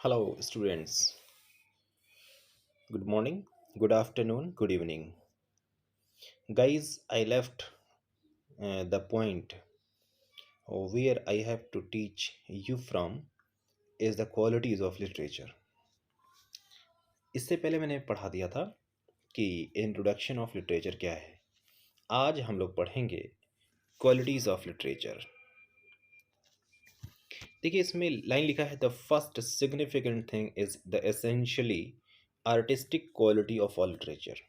Hello, students. Good morning, good afternoon, good evening. Guys, I left the point where I have to teach you from is the qualities of literature. इससे पहले मैंने पढ़ा दिया था कि introduction of literature क्या है। आज हम लोग पढ़ेंगे क्वालिटीज ऑफ लिटरेचर। देखिए इसमें लाइन लिखा है the first significant thing is the essentially artistic quality of all literature.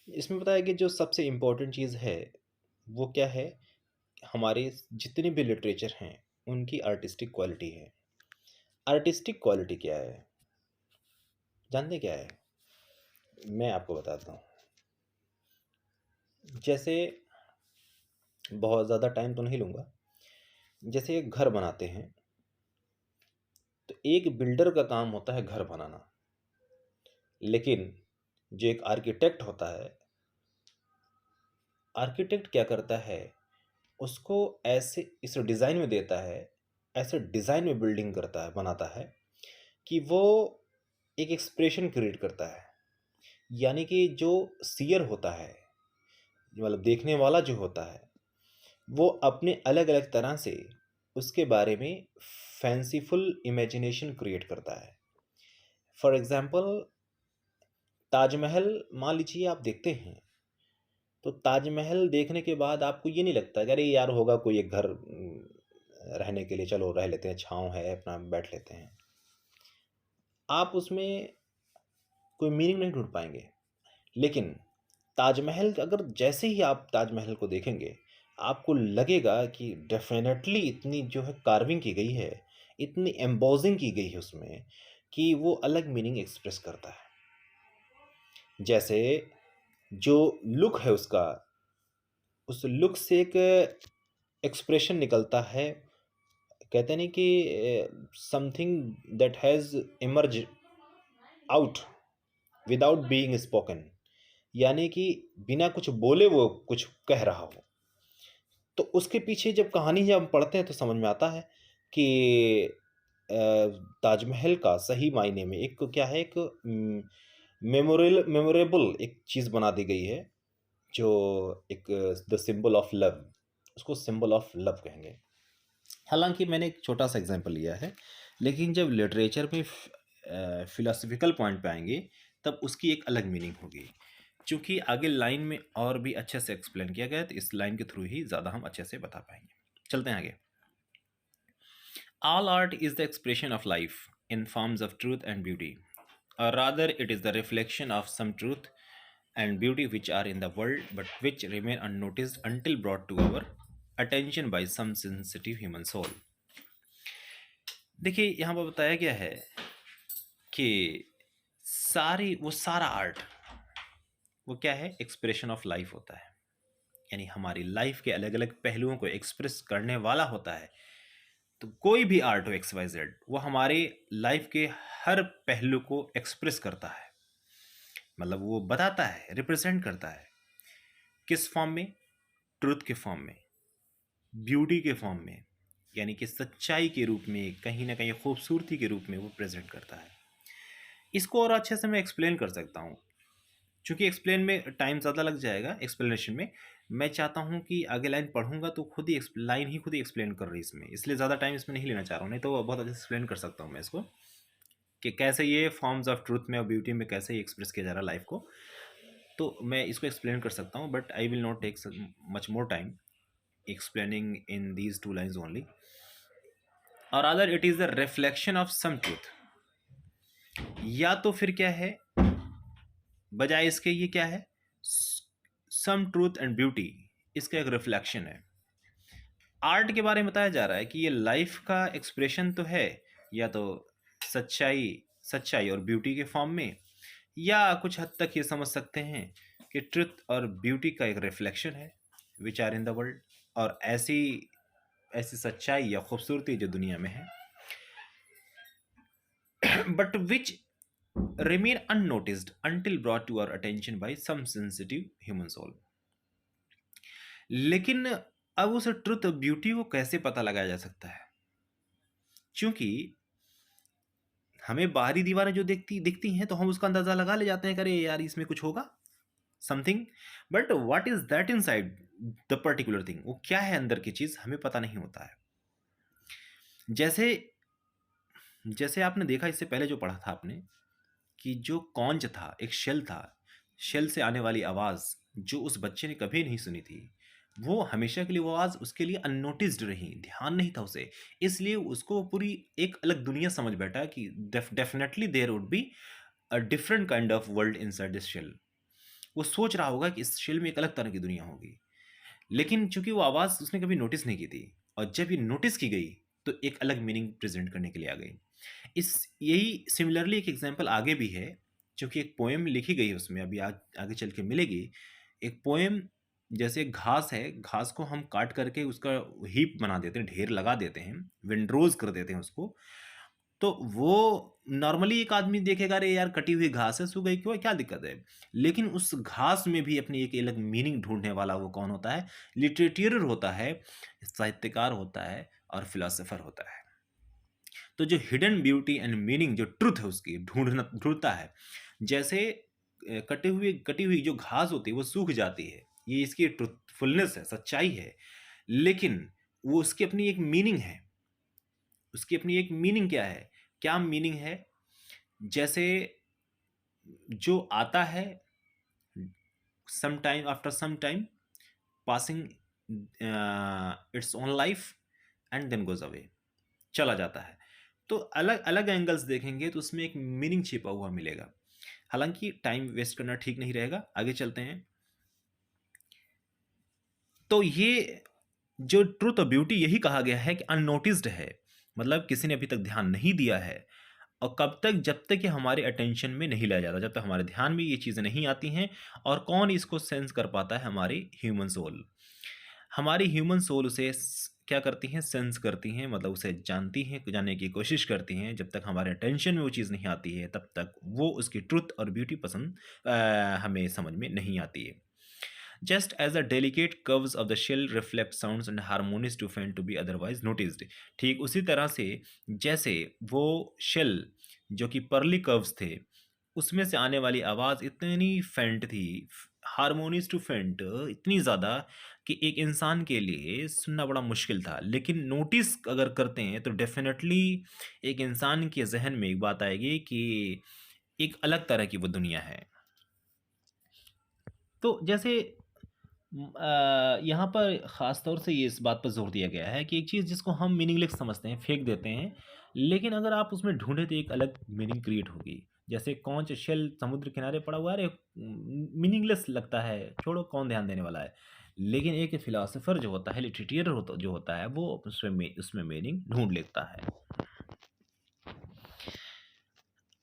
इसमें बताया कि जो सबसे इम्पोर्टेंट चीज़ है वो क्या है, हमारे जितने भी लिटरेचर हैं उनकी आर्टिस्टिक क्वालिटी है। आर्टिस्टिक क्वालिटी क्या है जानते क्या है? मैं आपको बताता हूँ। जैसे बहुत ज़्यादा टाइम तो नहीं लूँगा। जैसे एक घर बनाते हैं तो एक बिल्डर का काम होता है घर बनाना, लेकिन जो एक आर्किटेक्ट होता है, आर्किटेक्ट क्या करता है, उसको ऐसे इस डिज़ाइन में देता है, ऐसे डिज़ाइन में बिल्डिंग करता है, बनाता है कि वो एक एक्सप्रेशन क्रिएट करता है। यानी कि जो सीयर होता है, मतलब देखने वाला जो होता है, वो अपने अलग अलग तरह से उसके बारे में फैंसीफुल इमेजिनेशन क्रिएट करता है। फॉर एग्जाम्पल, ताजमहल मान लीजिए आप देखते हैं, तो ताजमहल देखने के बाद आपको ये नहीं लगता कि अरे यार होगा कोई एक घर रहने के लिए, चलो रह लेते हैं, छाँव है अपना बैठ लेते हैं। आप उसमें कोई मीनिंग नहीं ढूंढ पाएंगे। लेकिन ताजमहल, अगर जैसे ही आप ताजमहल को देखेंगे आपको लगेगा कि डेफिनेटली इतनी जो है कार्विंग की गई है, इतनी एम्बोजिंग की गई है उसमें, कि वो अलग मीनिंग एक्सप्रेस करता है। जैसे जो लुक है उसका, उस लुक से एक एक्सप्रेशन निकलता है। कहते नहीं कि something that has emerge out without being spoken, यानी कि बिना कुछ बोले वो कुछ कह रहा हो। तो उसके पीछे जब कहानी जब हम पढ़ते हैं तो समझ में आता है कि ताजमहल का सही मायने में एक क्या है, एक मेमोरेबल एक चीज़ बना दी गई है, जो एक द सिंबल ऑफ लव, उसको सिंबल ऑफ लव कहेंगे। हालांकि मैंने एक छोटा सा एग्जांपल लिया है, लेकिन जब लिटरेचर में फिलोसफिकल पॉइंट पे आएंगे तब उसकी एक अलग मीनिंग होगी। चूंकि आगे लाइन में और भी अच्छे से एक्सप्लेन किया गया है, तो इस लाइन के थ्रू ही ज़्यादा हम अच्छे से बता पाएंगे। चलते हैं आगे। All art is the expression of life in forms of truth and beauty, और rather it is the reflection of some truth and beauty which are in the world but which remain unnoticed until brought to our attention by some sensitive human soul। देखिए यहाँ पर बताया गया है कि सारा art वो क्या है, एक्सप्रेशन ऑफ लाइफ होता है। यानी हमारी लाइफ के अलग अलग पहलुओं को एक्सप्रेस करने वाला होता है। तो कोई भी आर्ट हो एक्स वाई जेड, वो हमारे लाइफ के हर पहलू को एक्सप्रेस करता है, मतलब वो बताता है, रिप्रेजेंट करता है। किस फॉर्म में? ट्रुथ के फॉर्म में, ब्यूटी के फॉर्म में, यानी कि सच्चाई के रूप में, कहीं ना कहीं खूबसूरती के रूप में वो प्रेजेंट करता है। इसको और अच्छे से मैं एक्सप्लेन कर सकता हूँ, चूंकि एक्सप्लेन में टाइम ज़्यादा लग जाएगा एक्सप्लेनेशन में। मैं चाहता हूँ कि आगे लाइन पढ़ूंगा तो खुद ही लाइन ही खुद ही एक्सप्लेन कर रही है इसमें, इसलिए ज़्यादा टाइम इसमें नहीं लेना चाह रहा हूँ, नहीं तो बहुत अच्छे से एक्सप्लेन कर सकता हूँ मैं इसको, कि कैसे ये फॉर्म्स ऑफ ट्रूथ में और ब्यूटी में कैसे ये एक्सप्रेस किया जा रहा है लाइफ को। तो मैं इसको एक्सप्लेन कर सकता हूँ, but I will not take much more time explaining in these two lines only, or rather it is the reflection of some truth। या तो फिर क्या है, बजाय इसके ये क्या है, some truth and beauty, इसका एक रिफ्लेक्शन है। आर्ट के बारे में बताया जा रहा है कि ये लाइफ का एक्सप्रेशन तो है, या तो सच्चाई और ब्यूटी के फॉर्म में, या कुछ हद तक ये समझ सकते हैं कि ट्रुथ और ब्यूटी का एक रिफ्लेक्शन है which are in the world, और ऐसी ऐसी सच्चाई या खूबसूरती जो दुनिया में है, but which remain unnoticed until brought to our attention by some sensitive human soul. लेकिन अब उस ट्रुथ ब्यूटी को कैसे पता लगाया जा सकता है? क्योंकि हमें बाहरी दीवारें जो दिखती हैं तो हम उसका अंदाज़ा लगा ले जाते हैं कि अरे यार इसमें कुछ होगा, something. But what is that inside the particular thing, वो क्या है अंदर की चीज़ हमें पता नहीं होता है। जैसे जैसे आपने देखा इससे पहले जो पढ़ा था आपने कि जो कॉन्च था, एक शेल था, शेल से आने वाली आवाज़ जो उस बच्चे ने कभी नहीं सुनी थी, वो हमेशा के लिए वो आवाज़ उसके लिए अननोटिस्ड रही, ध्यान नहीं था उसे। इसलिए उसको पूरी एक अलग दुनिया समझ बैठा कि definitely there would be a different kind of world inside this shell. वो सोच रहा होगा कि इस शेल में एक अलग तरह की दुनिया होगी। लेकिन चूंकि वो आवाज़ उसने कभी नोटिस नहीं की थी, और जब ये नोटिस की गई तो एक अलग मीनिंग प्रेजेंट करने के लिए आ गई। इस यही सिमिलरली एक एग्जांपल आगे भी है, क्योंकि एक पोएम लिखी गई है उसमें, अभी आगे चल के मिलेगी। एक पोएम, जैसे घास है, घास को हम काट करके उसका हीप बना देते हैं, ढेर लगा देते हैं, विंड्रोज कर देते हैं उसको। तो वो नॉर्मली एक आदमी देखेगा, अरे यार कटी हुई घास है, सूख गई, क्यों, क्या दिक्कत है। लेकिन उस घास में भी अपनी एक अलग मीनिंग ढूंढने वाला वो कौन होता है? लिटरेचर होता है, साहित्यकार होता है, और फिलोसोफर होता है। तो जो हिडन ब्यूटी एंड मीनिंग, जो ट्रुथ है उसकी ढूंढता है। जैसे कटी हुई जो घास होती है वो सूख जाती है, ये इसकी ट्रुथफुलनेस है, सच्चाई है। लेकिन वो उसकी अपनी एक मीनिंग है, उसकी अपनी एक मीनिंग क्या है? क्या मीनिंग है? जैसे जो आता है some time, after some time, passing its own life and then goes away, चला जाता है। तो अलग अलग एंगल्स देखेंगे तो उसमें एक मीनिंग छिपा हुआ मिलेगा। हालांकि टाइम वेस्ट करना ठीक नहीं रहेगा, आगे चलते हैं। तो ये जो ट्रूथ और ब्यूटी, यही कहा गया है कि अननोटिस्ड है, मतलब किसी ने अभी तक ध्यान नहीं दिया है। और कब तक? जब तक ये हमारे अटेंशन में नहीं लाया जाता, जब तक हमारे ध्यान में ये चीज़ें नहीं आती हैं। और कौन इसको सेंस कर पाता है? हमारी ह्यूमन सोल। हमारी ह्यूमन सोल उसे क्या करती हैं? सेंस करती हैं, मतलब उसे जानती हैं, जानने की कोशिश करती हैं। जब तक हमारे अटेंशन में वो चीज़ नहीं आती है तब तक वो उसकी ट्रुथ और ब्यूटी पसंद हमें समझ में नहीं आती है। Just as the delicate curves of the shell reflect sounds and harmonies too faint to be otherwise noticed। ठीक उसी तरह से जैसे वो शेल जो कि परली कर्व्स थे, उसमें से आने वाली आवाज़ इतनी फेंट थी, हारमोनियस टू फेंट, इतनी ज़्यादा कि एक इंसान के लिए सुनना बड़ा मुश्किल था। लेकिन नोटिस अगर करते हैं तो डेफिनेटली एक इंसान के जहन में एक बात आएगी कि एक अलग तरह की वो दुनिया है। तो जैसे यहाँ पर ख़ास तौर से ये इस बात पर ज़ोर दिया गया है कि एक चीज़ जिसको हम मीनिंगलेस समझते हैं, फेंक देते हैं, लेकिन अगर आप उसमें ढूँढे तो एक अलग मीनिंग क्रिएट होगी। जैसे कॉन्च शेल समुद्र किनारे पड़ा हुआ है, अरे मीनिंगलेस लगता है, छोड़ो कौन ध्यान देने वाला है। लेकिन एक फ़िलॉसफ़र जो होता है, लिटरेचर जो होता है, वो उसमें मीनिंग ढूँढ लेता है।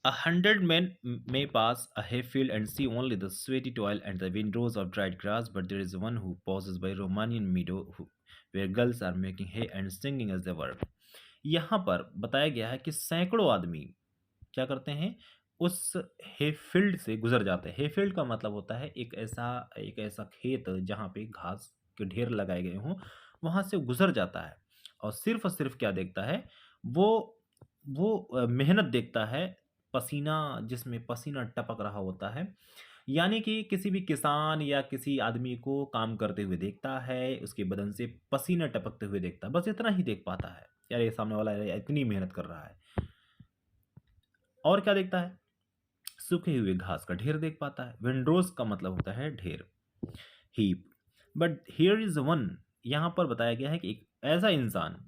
100 men may pass a hayfield and see only the sweaty toil and the windrows of dried grass, but there is one who pauses by Romanian meadow where gulls are making hay and singing as they work। यहाँ पर बताया गया है कि सैकड़ों आदमी क्या करते हैं? उस हेफील्ड से गुजर जाते हैं। हेफील्ड का मतलब होता है एक ऐसा खेत जहाँ पे घास के ढेर लगाए गए हों, वहाँ से गुजर जाता है। और सिर्फ क्या देखता है? वो मेहनत देखता है, पसीना, जिसमें पसीना टपक रहा होता है। यानी कि किसी भी किसान या किसी आदमी को काम करते हुए देखता है, उसके बदन से पसीना टपकते हुए देखता है, बस इतना ही देख पाता है। यार ये सामने वाला यार इतनी मेहनत कर रहा है। और क्या देखता है? सूखे हुए घास का ढेर देख पाता है। विंडरोज का मतलब होता है ढेर, heap. But here is one, यहाँ पर बताया गया है कि एक ऐसा इंसान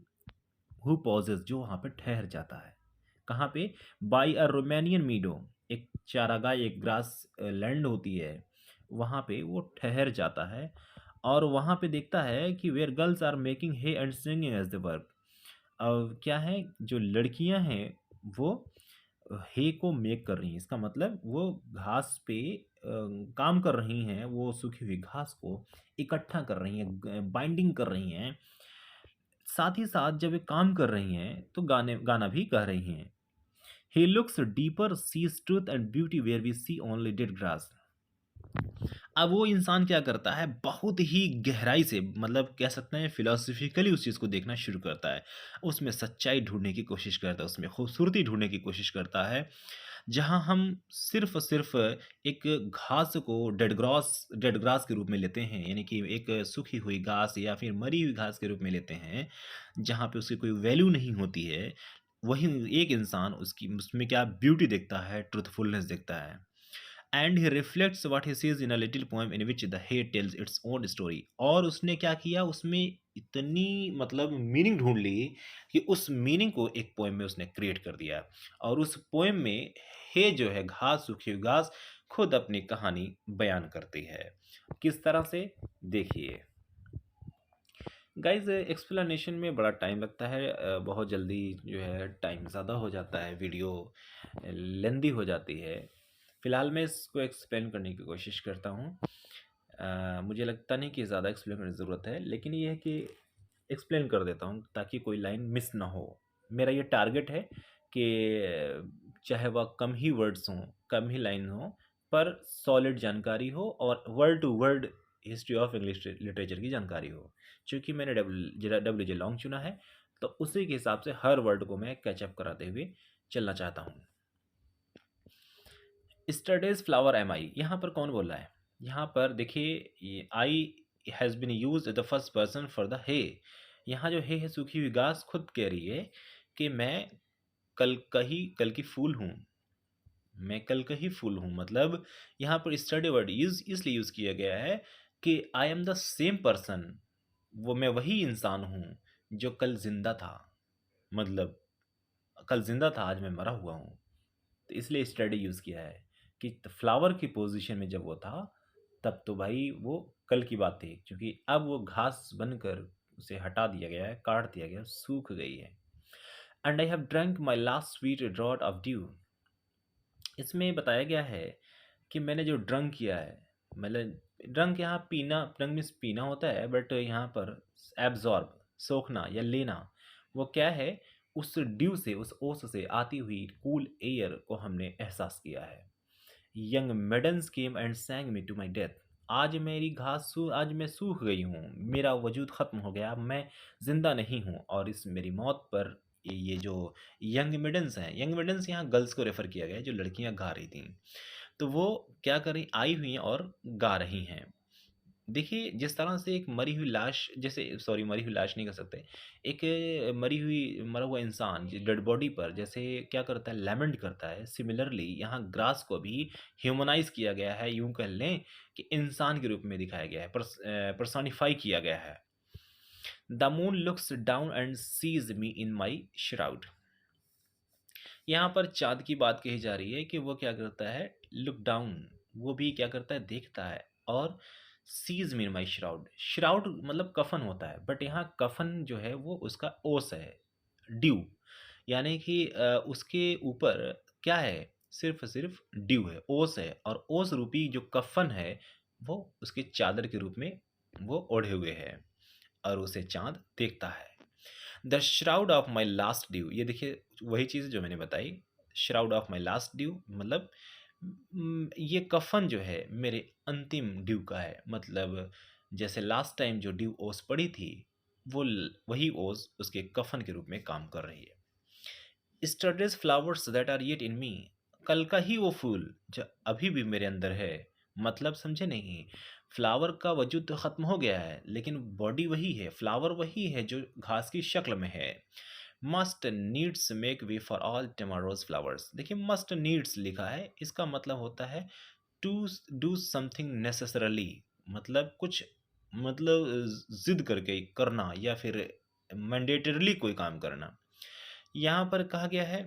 हु पॉजेज, जो वहाँ पे ठहर जाता है। कहाँ पे? बाई अ रोमानियन मीडो, एक चारागाह, एक ग्रास लैंड होती है, वहाँ पे वो ठहर जाता है। और वहाँ पे देखता है कि where girls are making hay and singing as the work. अब क्या है? जो लड़कियां हैं वो हे को मेक कर रही हैं, इसका मतलब वो घास पे काम कर रही हैं, वो सूखी हुई घास को इकट्ठा कर रही हैं, बाइंडिंग कर रही हैं। साथ ही साथ जब ये काम कर रही हैं तो गाना भी गा रही हैं। He looks deeper, sees truth and beauty where we see only dead grass. अब वो इंसान क्या करता है, बहुत ही गहराई से मतलब कह सकते हैं फिलॉसफिकली उस चीज़ को देखना शुरू करता है। उसमें सच्चाई ढूँढने की कोशिश करता है, उसमें खूबसूरती ढूँढने की कोशिश करता है। जहाँ हम सिर्फ़ और सिर्फ़ एक घास को डेड ग्रास के रूप में लेते हैं, यानी कि एक सूखी हुई घास या फिर मरी हुई घास के रूप में लेते हैं, जहाँ पे उसकी कोई वैल्यू नहीं होती है। वहीं एक इंसान उसकी उसमें क्या ब्यूटी देखता है, ट्रुथफुलनेस देखता है। And he reflects what he sees in a little poem in which the head tells its own story. और उसने क्या किया, उसमें इतनी मतलब मीनिंग ढूंढ ली कि उस मीनिंग को एक पोएम में उसने क्रिएट कर दिया। और उस पोएम में हे जो है घास, सूखी हुई घास खुद अपनी कहानी बयान करती है। किस तरह से, देखिए गाइज, एक्सप्लेनेशन में बड़ा टाइम लगता है, बहुत जल्दी जो है टाइम ज़्यादा हो जाता है, वीडियो लेंदी हो जाती है। फ़िलहाल मैं इसको एक्सप्लेन करने की कोशिश करता हूँ। मुझे लगता नहीं कि ज़्यादा एक्सप्लेन करने की ज़रूरत है, लेकिन ये है कि एक्सप्लेन कर देता हूँ ताकि कोई लाइन मिस ना हो। मेरा ये टारगेट है कि चाहे वह कम ही वर्ड्स हों, कम ही लाइन हो, पर सॉलिड जानकारी हो और word to word history of English literature की जानकारी हो। चूँकि मैंने डब्ल्यू जे लॉन्ग चुना है, तो उसी के हिसाब से हर वर्ड को मैं कैचअप कराते हुए चलना चाहता हूँ। स्टडीज फ्लावर एम आई, यहाँ पर कौन बोल रहा है? यहाँ पर देखिए, I has been use the first person for the हे। यहाँ जो हे है सूखी हुई घास खुद कह रही है कि मैं कल की फूल हूँ। मैं कल का ही फूल हूँ, मतलब यहाँ पर स्टडी वर्ड यूज इसलिए यूज़ किया गया है कि I am the same person, वो मैं वही इंसान हूँ जो कल जिंदा था। मतलब कल जिंदा था, आज मैं मरा हुआ हूँ। तो इसलिए स्टडी यूज़ किया है कि फ्लावर की पोजीशन में जब वो था, तब तो भाई वो कल की बात थी, क्योंकि अब वो घास बनकर उसे हटा दिया गया है, काट दिया गया है, सूख गई है। And I have drunk my last sweet draught of dew. इसमें बताया गया है कि मैंने जो ड्रंक किया है, मतलब ड्रंक यहाँ पीना, ड्रंक मीन्स पीना होता है, बट यहाँ पर एब्जॉर्ब, सोखना या लेना, वो क्या है, उस ड्यू से, उस ओस से आती हुई कूल एयर को हमने एहसास किया है। Young maidens came and sang me to my death. आज मेरी आज मैं सूख गई हूँ, मेरा वजूद ख़त्म हो गया, मैं ज़िंदा नहीं हूँ। और इस मेरी मौत पर ये जो यंग मेडन्स हैं, यंग मेडन्स यहाँ गर्ल्स को रेफ़र किया गया है, जो लड़कियाँ गा रही थी, तो वो क्या कर रही, आई हुई हैं और गा रही हैं। देखिए, जिस तरह से एक मरी हुई लाश, जैसे सॉरी मरी हुई लाश नहीं कह सकते, एक मरा हुआ इंसान डेड बॉडी पर जैसे क्या करता है, लैमेंट करता है, सिमिलरली यहाँ ग्रास को भी ह्यूमनाइज किया गया है, यूं कह लें कि इंसान के रूप में दिखाया गया है, पर्सोनिफाई किया गया है। The moon looks down and sees me in my shroud. यहाँ पर चाँद की बात कही जा रही है कि वो क्या करता है, लुक डाउन, वो भी क्या करता है, देखता है, और सीज मी इन माई श्राउड। श्राउड मतलब कफन होता है, बट यहाँ कफन जो है वो उसका ओस है, ड्यू, यानी कि उसके ऊपर क्या है, सिर्फ ड्यू है, ओस है, और ओस रूपी जो कफन है वो उसके चादर के रूप में वो ओढ़े हुए है, और उसे चाँद देखता है। The shroud of my last due, ये देखिए वही चीज़ जो मैंने बताई, shroud of my last due मतलब ये कफन जो है मेरे अंतिम ड्यू का है, मतलब जैसे लास्ट टाइम जो ड्यू ओस पड़ी थी, वही ओस उसके कफन के रूप में काम कर रही है। Studies flowers that are yet in me, कल का ही वो फूल जो अभी भी मेरे अंदर है। मतलब समझे नहीं, फ्लावर का वजूद तो ख़त्म हो गया है, लेकिन बॉडी वही है, फ्लावर वही है जो घास की शक्ल में है। Must needs make way for all tomorrow's flowers. देखिए, मस्ट नीड्स लिखा है, इसका मतलब होता है टू डू समथिंग नेसेसरली, मतलब कुछ, मतलब जिद करके करना या फिर मैंडेटरली कोई काम करना। यहाँ पर कहा गया है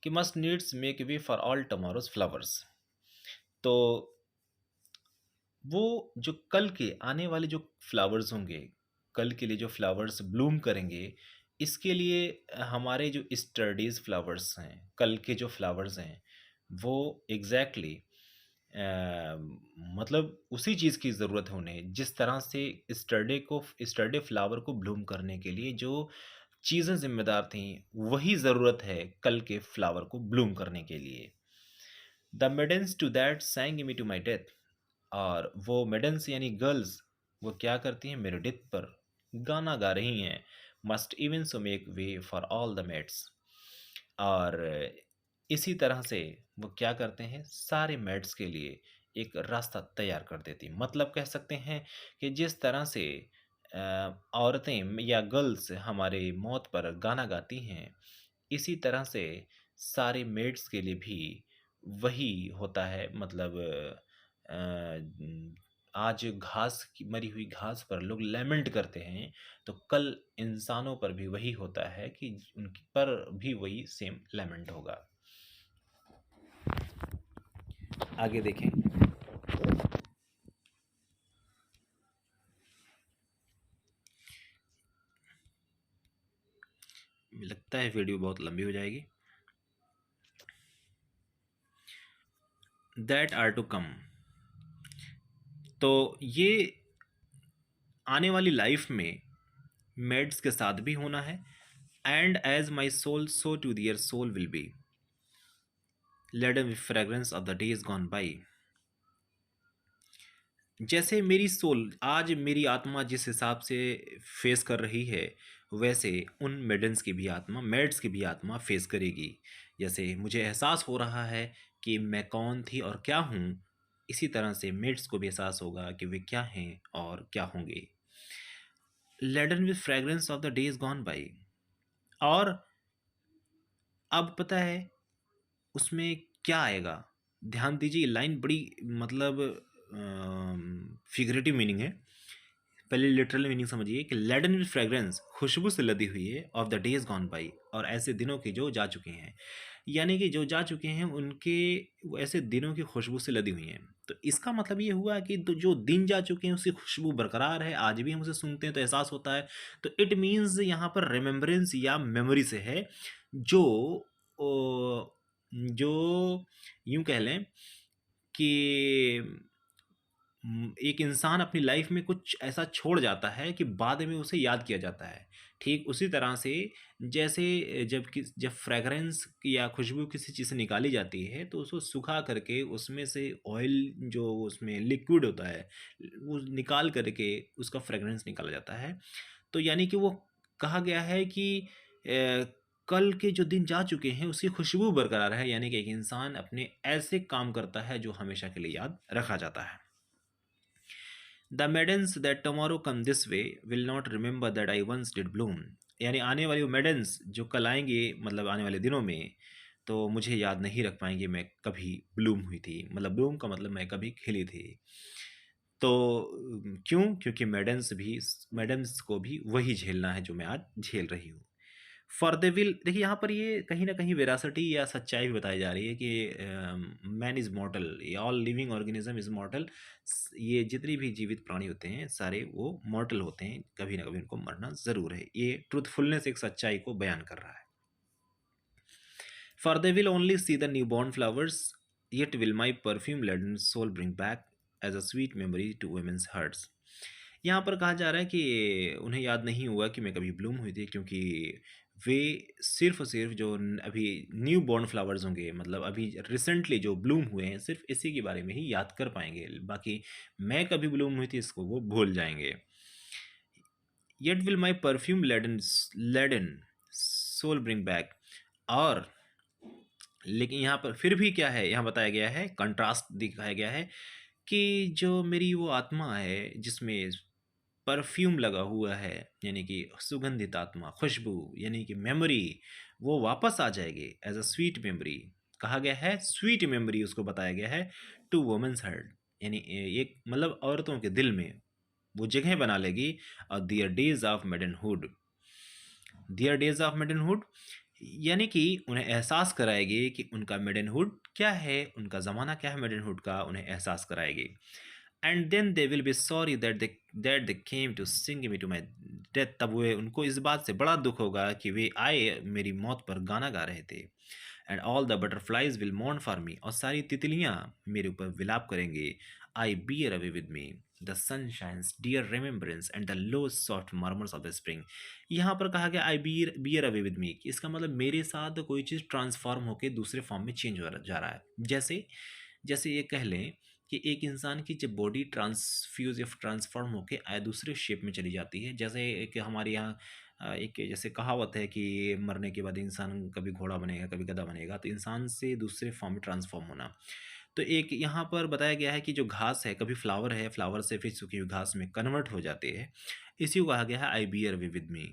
कि must needs make way for all tomorrow's flowers. तो वो जो कल के आने वाले जो फ्लावर्स होंगे, कल के लिए जो फ्लावर्स ब्लूम करेंगे, इसके लिए हमारे जो स्टडीज फ्लावर्स हैं, कल के जो फ्लावर्स हैं, वो एग्जैक्टली मतलब उसी चीज़ की ज़रूरत है उन्हें, जिस तरह से स्टडे फ्लावर को ब्लूम करने के लिए जो चीज़ें ज़िम्मेदार थीं, वही ज़रूरत है कल के फ्लावर को ब्लूम करने के लिए। The maidens too that sang me to my death. और वो मेडन्स यानी गर्ल्स वो क्या करती हैं, मेरे डेथ पर गाना गा रही हैं, must even so make way for all the mates. और इसी तरह से वो क्या करते हैं, सारे मेट्स के लिए एक रास्ता तैयार कर देती। मतलब कह सकते हैं कि जिस तरह से औरतें या गर्ल्स हमारे मौत पर गाना गाती हैं, इसी तरह से सारे मेट्स के लिए भी वही होता है। मतलब आज घास की मरी हुई घास पर लोग लेमेंट करते हैं, तो कल इंसानों पर भी वही होता है कि उनकी पर भी वही सेम लेमेंट होगा। आगे देखें। लगता है वीडियो बहुत लंबी हो जाएगी। दैट आर टू कम, तो ये आने वाली लाइफ में मेड्स के साथ भी होना है। And as my soul so too their soul will be laden with fragrance of the days gone by. जैसे मेरी सोल आज मेरी आत्मा जिस हिसाब से फेस कर रही है, वैसे उन मेडन्स की भी आत्मा, मेड्स की भी आत्मा फेस करेगी। जैसे मुझे एहसास हो रहा है कि मैं कौन थी और क्या हूँ, इसी तरह से मेड्स को भी एहसास होगा कि वे क्या हैं और क्या होंगे। Laden with fragrance of the days gone by. और अब पता है उसमें क्या आएगा, ध्यान दीजिए। लाइन बड़ी मतलब फिगरेटिव मीनिंग है। पहले लिटरल मीनिंग समझिए कि लेडन विद फ्रेग्रेंस, खुशबू से लदी हुई है, of the days gone by, और ऐसे दिनों की जो जा चुके हैं। यानी कि जो जा चुके हैं उनके वो ऐसे दिनों की खुशबू से लदी हुई हैं। तो इसका मतलब ये हुआ कि जो दिन जा चुके हैं उसकी खुशबू बरकरार है, आज भी हम उसे सूंघते हैं तो एहसास होता है। तो इट मीन्स यहाँ पर रिमेम्बरेंस या मेमोरी से है, जो जो यूं कह लें कि एक इंसान अपनी लाइफ में कुछ ऐसा छोड़ जाता है कि बाद में उसे याद किया जाता है। ठीक उसी तरह से जैसे जब फ्रेगरेंस या खुशबू किसी चीज़ से निकाली जाती है तो उसको सुखा करके उसमें से ऑयल जो उसमें लिक्विड होता है वो निकाल करके उसका फ्रेगरेंस निकाला जाता है। तो यानी कि वो कहा गया है कि कल के जो दिन जा चुके हैं उसकी खुशबू बरकरार है। यानी कि एक इंसान अपने ऐसे काम करता है जो हमेशा के लिए याद रखा जाता है। The maidens that tomorrow come this way will not remember that I once did bloom. यानी आने वाली वो मेडन्स जो कल आएंगे, मतलब आने वाले दिनों में, तो मुझे याद नहीं रख पाएंगे मैं कभी ब्लूम हुई थी। मतलब ब्लूम का मतलब मैं कभी खिली थी। तो क्यों? क्योंकि मेडन्स को भी वही झेलना है जो मैं आज झेल रही हूँ। फॉर दे विल, देखिए यहाँ पर ये कहीं ना कहीं वेरासिटी या सच्चाई भी बताई जा रही है कि man is मॉर्टल, all living organism is मॉर्टल। ये जितने भी जीवित प्राणी होते हैं सारे वो मॉर्टल होते हैं, कभी ना कभी उनको मरना ज़रूर है। ये ट्रूथफुलनेस एक सच्चाई को बयान कर रहा है। For they will only see the new born flowers, yet will my perfume laden soul bring back as a sweet memory to women's hearts. यहाँ पर कहा जा रहा है कि उन्हें याद नहीं हुआ कि मैं कभी ब्लूम हुई थी, क्योंकि वे सिर्फ़ और सिर्फ़ जो अभी न्यू बॉर्न फ्लावर्स होंगे, मतलब अभी रिसेंटली जो ब्लूम हुए हैं, सिर्फ़ इसी के बारे में ही याद कर पाएंगे। बाकी मैं कभी ब्लूम हुई थी इसको वो भूल जाएंगे। Yet will my perfume laden soul bring back. और लेकिन यहाँ पर फिर भी क्या है, यहाँ बताया गया है, कंट्रास्ट दिखाया गया है कि जो मेरी वो आत्मा है जिसमें परफ्यूम लगा हुआ है, यानी कि सुगंधित आत्मा, खुशबू, यानी कि मेमोरी, वो वापस आ जाएगी एज अ स्वीट मेमोरी। कहा गया है स्वीट मेमोरी, उसको बताया गया है टू वुमेन्स हार्ट, यानी एक मतलब औरतों के दिल में वो जगह बना लेगी। और their days of maidenhood, their days of maidenhood, यानी कि उन्हें एहसास कराएगी कि उनका मेडनहुड क्या है, उनका ज़माना क्या है मेडनहुड का, उन्हें एहसास कराएगी। And then they will be sorry that they came to sing me to my death. तब वे उनको इस बात से बड़ा दुख होगा कि वे आए मेरी मौत पर गाना गा रहे थे। And all the butterflies will mourn for me, और सारी तितलियाँ मेरे ऊपर विलाप करेंगे। I bear away with me the sunshine's dear remembrance and the low soft murmurs of the spring. यहाँ पर कहा गया I bear away with me, इसका मतलब मेरे साथ कोई चीज़ ट्रांसफॉर्म होकर दूसरे फॉर्म में चेंज हो जा रहा है। जैसे जैसे ये कह लें कि एक इंसान की जब बॉडी ट्रांसफ्यूज या ट्रांसफॉर्म होके दूसरे शेप में चली जाती है, जैसे कि हमारे यहाँ एक जैसे कहावत है कि मरने के बाद इंसान कभी घोड़ा बनेगा कभी गधा बनेगा, तो इंसान से दूसरे फॉर्म में ट्रांसफॉर्म होना। तो एक यहाँ पर बताया गया है कि जो घास है, कभी फ्लावर है, फ्लावर से फिर सूखी हुई घास में कन्वर्ट हो जाती है। इसी को कहा गया है आई बियर विद मी।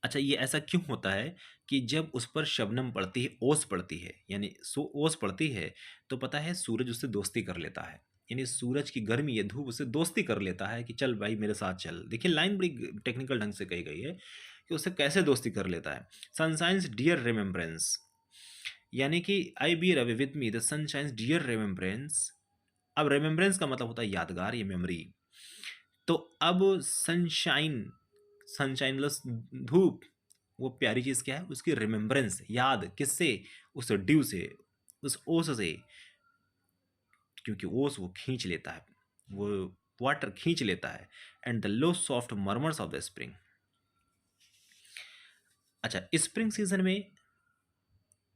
अच्छा, ये ऐसा क्यों होता है कि जब उस पर शबनम पड़ती है, ओस पड़ती है, यानी ओस पड़ती है, तो पता है सूरज उससे दोस्ती कर लेता है। यानी सूरज की गर्मी या धूप उससे दोस्ती कर लेता है कि चल भाई मेरे साथ चल। देखिए लाइन बड़ी टेक्निकल ढंग से कही गई है कि उससे कैसे दोस्ती कर लेता है। सनशाइन्स डियर रिमेम्बरेंस, यानी कि I bear away with me the sunshine's dear remembrance. अब रिमेम्बरेंस का मतलब होता है यादगार या मेमोरी। तो अब सनशाइन, सनशाइन प्लस धूप, वो प्यारी चीज़ क्या है, उसकी रिमेम्बरेंस, याद, किससे, उस ड्यू से, उस ओस से, क्योंकि ओस वो खींच लेता है, वो वाटर खींच लेता है। And the low soft murmurs of the spring. अच्छा, स्प्रिंग सीजन में,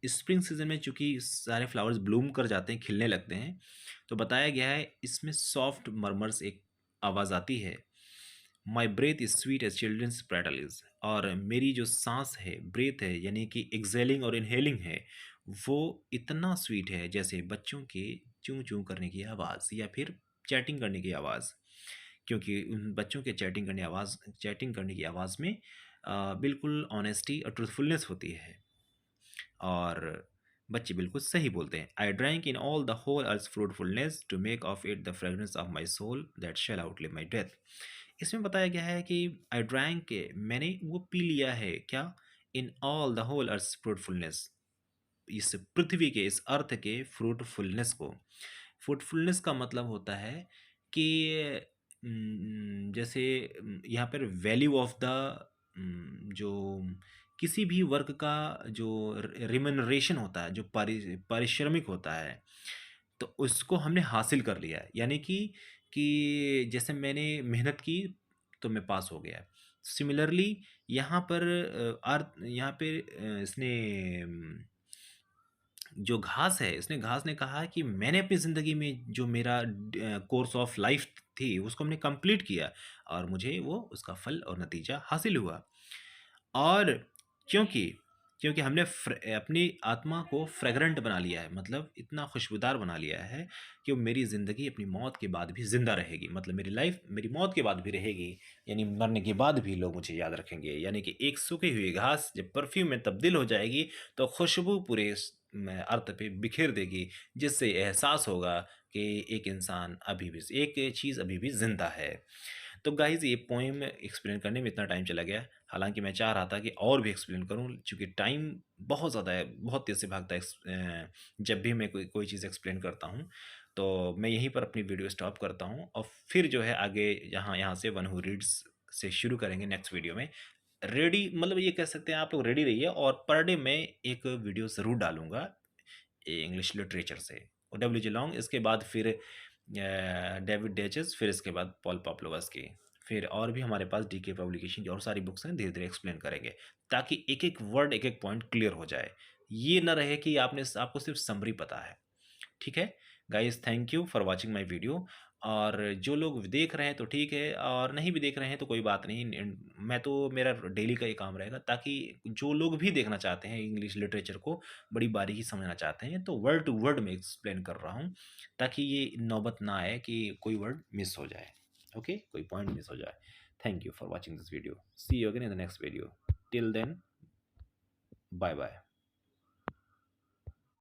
स्प्रिंग सीजन में चूंकि सारे फ्लावर्स ब्लूम कर जाते हैं, खिलने लगते हैं, तो बताया गया है इसमें सॉफ्ट मर्मर्स एक आवाज़ आती है। My breath is sweet as children's prattle is. और मेरी जो सांस है, ब्रेथ है, यानी कि एक्सेलिंग और इनहेलिंग है, वो इतना स्वीट है जैसे बच्चों के चूं चूं करने की आवाज़ या फिर चैटिंग करने की आवाज़। क्योंकि उन बच्चों के चैटिंग करने की आवाज़ में बिल्कुल ऑनेस्टी और ट्रूथफुलनेस होती है, और बच्चे बिल्कुल सही बोलते हैं। I drank in all the whole earth fruitfulness to make of it the fragrance of my soul that shall outlive my death. इसमें बताया गया है कि आई ड्रैंक, मैंने वो पी लिया है क्या, in all the whole earth fruitfulness, इस पृथ्वी के, इस अर्थ के फ्रूटफुलनेस को। फ्रूटफुलनेस का मतलब होता है कि जैसे यहाँ पर वैल्यू ऑफ द, जो किसी भी वर्क का जो रिमनरेशन होता है, जो पारिश्रमिक होता है, तो उसको हमने हासिल कर लिया है। यानी कि जैसे मैंने मेहनत की तो मैं पास हो गया। सिमिलरली यहाँ पर अर्थ, यहाँ पे इसने जो घास है, इसने, घास ने कहा कि मैंने अपनी ज़िंदगी में जो मेरा कोर्स ऑफ लाइफ थी उसको हमने कंप्लीट किया, और मुझे वो उसका फल और नतीजा हासिल हुआ। और क्योंकि क्योंकि हमने अपनी आत्मा को फ्रेगरेंट बना लिया है, मतलब इतना खुशबूदार बना लिया है कि वो मेरी ज़िंदगी अपनी मौत के बाद भी ज़िंदा रहेगी। मतलब मेरी लाइफ मेरी मौत के बाद भी रहेगी, यानी मरने के बाद भी लोग मुझे याद रखेंगे। यानी कि एक सूखी हुई घास जब परफ्यूम में तब्दील हो जाएगी तो खुशबू पूरे अर्थ पे बिखेर देगी, जिससे एहसास होगा कि एक इंसान अभी भी, एक चीज़ अभी भी ज़िंदा है। तो गाइज़ ये पोएम एक्सप्लेन करने में इतना टाइम चला गया, हालांकि मैं चाह रहा था कि और भी एक्सप्लेन करूं, क्योंकि टाइम बहुत ज़्यादा है, बहुत तेज़ से भागता है। जब भी मैं कोई कोई चीज़ एक्सप्लेन करता हूं, तो मैं यहीं पर अपनी वीडियो स्टॉप करता हूं, और फिर जो है आगे यहाँ से वन हु रीड्स से शुरू करेंगे नेक्स्ट वीडियो में। रेडी, मतलब ये कह सकते हैं आप लोग रेडी रहिए, और पर डे मैं एक वीडियो ज़रूर डालूंगा इंग्लिश लिटरेचर से। और डब्ल्यू जी लॉन्ग, इसके बाद फिर डेविड डेचेस, फिर इसके बाद पॉल पॉप्लोवस की, फिर और भी हमारे पास डीके पब्लिकेशन की और सारी बुक्स हैं, धीरे धीरे एक्सप्लेन करेंगे, ताकि एक एक वर्ड, एक एक पॉइंट क्लियर हो जाए। ये ना रहे कि आपको सिर्फ समरी पता है। ठीक है guys, thank you for watching my video. और जो लोग देख रहे हैं तो ठीक है, और नहीं भी देख रहे हैं तो कोई बात नहीं। मैं तो, मेरा डेली का ये काम रहेगा, ताकि जो लोग भी देखना चाहते हैं इंग्लिश लिटरेचर को, बड़ी बारीकी समझना चाहते हैं, तो वर्ड टू वर्ड में एक्सप्लेन कर रहा हूँ, ताकि ये नौबत ना आए कि कोई वर्ड मिस हो जाए, ओके, कोई पॉइंट मिस हो जाए। Thank you for watching this video, see you again in the next video, till then bye bye.